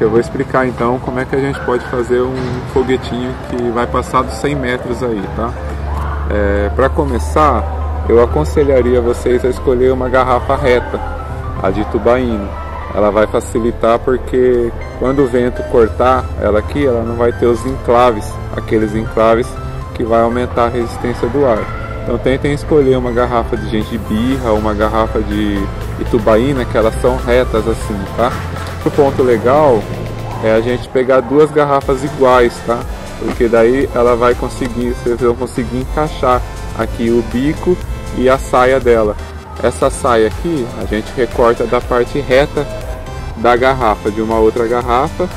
gente, eu vou explicar então como é que a gente pode fazer um foguetinho que vai passar dos 100 metros aí, tá? Para começar, eu aconselharia vocês a escolher uma garrafa reta, a de tubaína. Ela vai facilitar porque quando o vento cortar ela aqui, ela não vai ter os enclaves, aqueles enclaves que vai aumentar a resistência do ar. Então tentem escolher uma garrafa de gengibirra ou uma garrafa de tubaína, que elas são retas assim, tá? O ponto legal é a gente pegar duas garrafas iguais, tá? Porque daí ela vai conseguir, vocês vão conseguir encaixar aqui o bico e a saia dela. Essa saia aqui a gente recorta da parte reta da garrafa, de uma outra garrafa,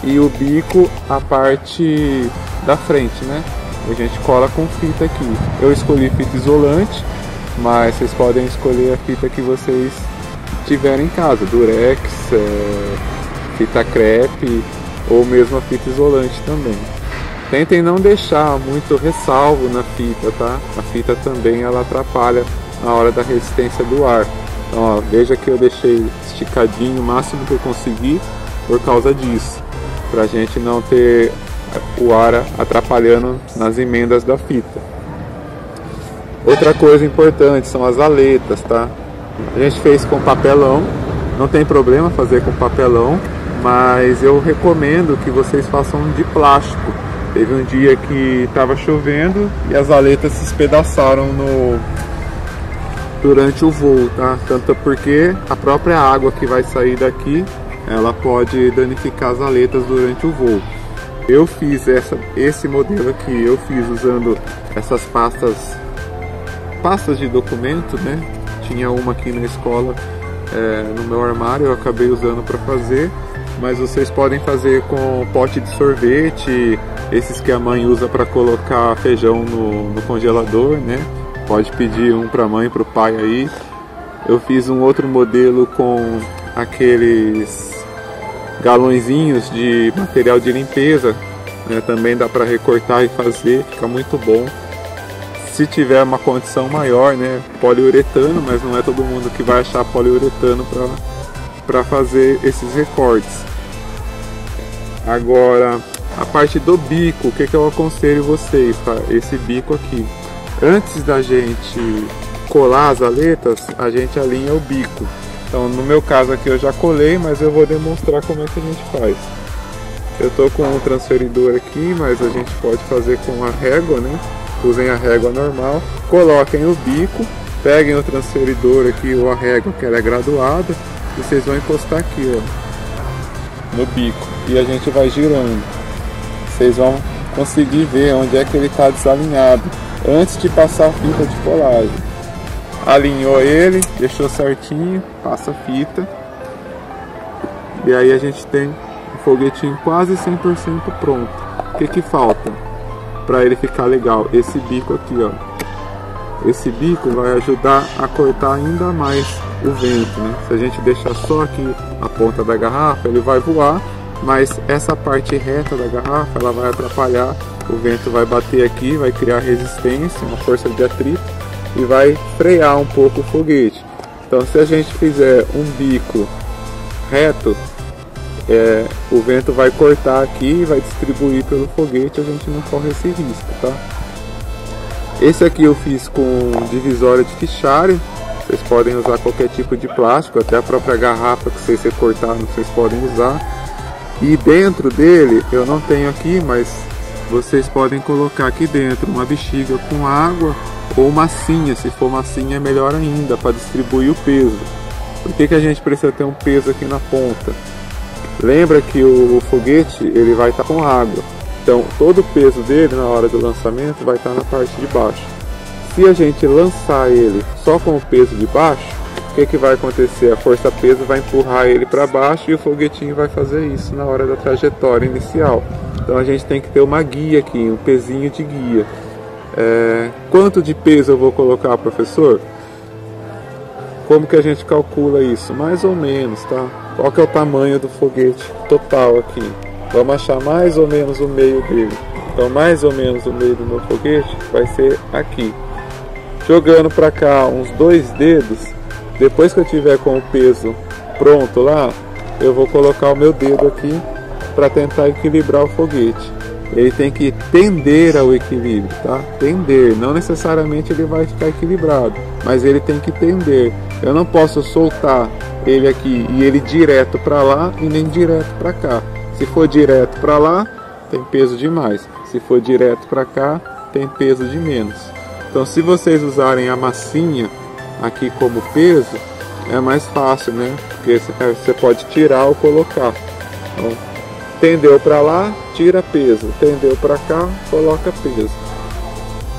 e o bico a parte da frente, né? A gente cola com fita aqui. Eu escolhi fita isolante, mas vocês podem escolher a fita que vocês tiverem em casa, durex, fita crepe ou mesmo a fita isolante também. Tentem não deixar muito ressalvo na fita, tá? A fita também ela atrapalha na hora da resistência do ar. Então, ó, veja que eu deixei esticadinho o máximo que eu consegui por causa disso, pra gente não ter o ar atrapalhando nas emendas da fita. Outra coisa importante são as aletas, tá? A gente fez com papelão, não tem problema fazer com papelão, mas eu recomendo que vocês façam de plástico. Teve um dia que estava chovendo e as aletas se espedaçaram durante o voo, tá? Tanto porque a própria água que vai sair daqui, ela pode danificar as aletas durante o voo. Eu fiz esse modelo aqui, eu fiz usando essas pastas de documento, né? Tinha uma aqui na escola, no meu armário, eu acabei usando para fazer, mas vocês podem fazer com pote de sorvete, esses que a mãe usa para colocar feijão no congelador, né? Pode pedir um para a mãe, para o pai aí. Eu fiz um outro modelo com aqueles galõezinhos de material de limpeza, né? Também dá para recortar e fazer, fica muito bom. Se tiver uma condição maior, né? Poliuretano, mas não é todo mundo que vai achar poliuretano para fazer esses recortes. Agora, a parte do bico, o que eu aconselho vocês, tá? Esse bico aqui. Antes da gente colar as aletas, a gente alinha o bico. Então, no meu caso aqui eu já colei, mas eu vou demonstrar como é que a gente faz. Eu tô com um transferidor aqui, mas a gente pode fazer com a régua, né? Usem a régua normal, coloquem o bico, peguem o transferidor aqui ou a régua, que ela é graduada, e vocês vão encostar aqui, ó, no bico, e a gente vai girando. Vocês vão conseguir ver onde é que ele está desalinhado antes de passar a fita de colagem. Alinhou ele, deixou certinho, passa a fita, e aí a gente tem um foguetinho quase 100% pronto. O que falta para ele ficar legal? Esse bico aqui, ó. Esse bico vai ajudar a cortar ainda mais o vento, né? Se a gente deixar só aqui a ponta da garrafa, ele vai voar, mas essa parte reta da garrafa, ela vai atrapalhar. O vento vai bater aqui, vai criar resistência, uma força de atrito, e vai frear um pouco o foguete. Então, se a gente fizer um bico reto, o vento vai cortar aqui e vai distribuir pelo foguete, a gente não corre esse risco, tá? Esse aqui eu fiz com divisória de fichário. Vocês podem usar qualquer tipo de plástico, até a própria garrafa que vocês recortaram, vocês podem usar. E dentro dele, eu não tenho aqui, mas vocês podem colocar aqui dentro uma bexiga com água ou massinha. Se for massinha é melhor ainda, para distribuir o peso. Por que a gente precisa ter um peso aqui na ponta? Lembra que o foguete ele vai estar com água, então todo o peso dele na hora do lançamento vai estar na parte de baixo. Se a gente lançar ele só com o peso de baixo, o que vai acontecer? A força-peso vai empurrar ele para baixo e o foguetinho vai fazer isso na hora da trajetória inicial. Então a gente tem que ter uma guia aqui, um pezinho de guia. Quanto de peso eu vou colocar, professor? Como que a gente calcula isso? Mais ou menos, tá? Qual que é o tamanho do foguete total aqui? Vamos achar mais ou menos o meio dele. Então mais ou menos o meio do meu foguete vai ser aqui. Jogando para cá uns 2 dedos, depois que eu tiver com o peso pronto lá, eu vou colocar o meu dedo aqui para tentar equilibrar o foguete. Ele tem que tender ao equilíbrio, tá? Tender, não necessariamente ele vai ficar equilibrado, mas ele tem que tender. Eu não posso soltar ele aqui e ele direto para lá e nem direto para cá. Se for direto para lá, tem peso demais. Se for direto para cá, tem peso de menos. Então, se vocês usarem a massinha aqui como peso, é mais fácil, né? Porque você pode tirar ou colocar. Então, tendeu para lá, tira peso. Tendeu para cá, coloca peso.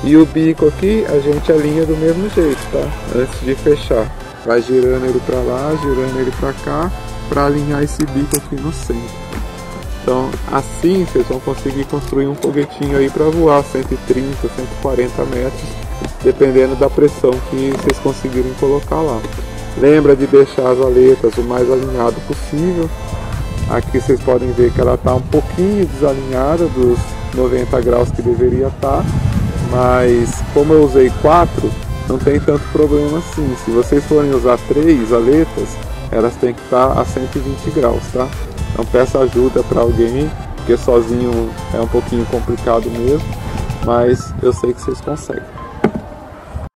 E o bico aqui a gente alinha do mesmo jeito, tá? Antes de fechar. Vai girando ele para lá, girando ele para cá, para alinhar esse bico aqui no centro. Então, assim vocês vão conseguir construir um foguetinho aí para voar 130, 140 metros, dependendo da pressão que vocês conseguirem colocar lá. Lembra de deixar as aletas o mais alinhado possível. Aqui vocês podem ver que ela está um pouquinho desalinhada dos 90 graus que deveria estar, mas como eu usei 4, não tem tanto problema assim. Se vocês forem usar 3 aletas, elas têm que estar a 120 graus, tá? Então peça ajuda para alguém, porque sozinho é um pouquinho complicado mesmo, mas eu sei que vocês conseguem.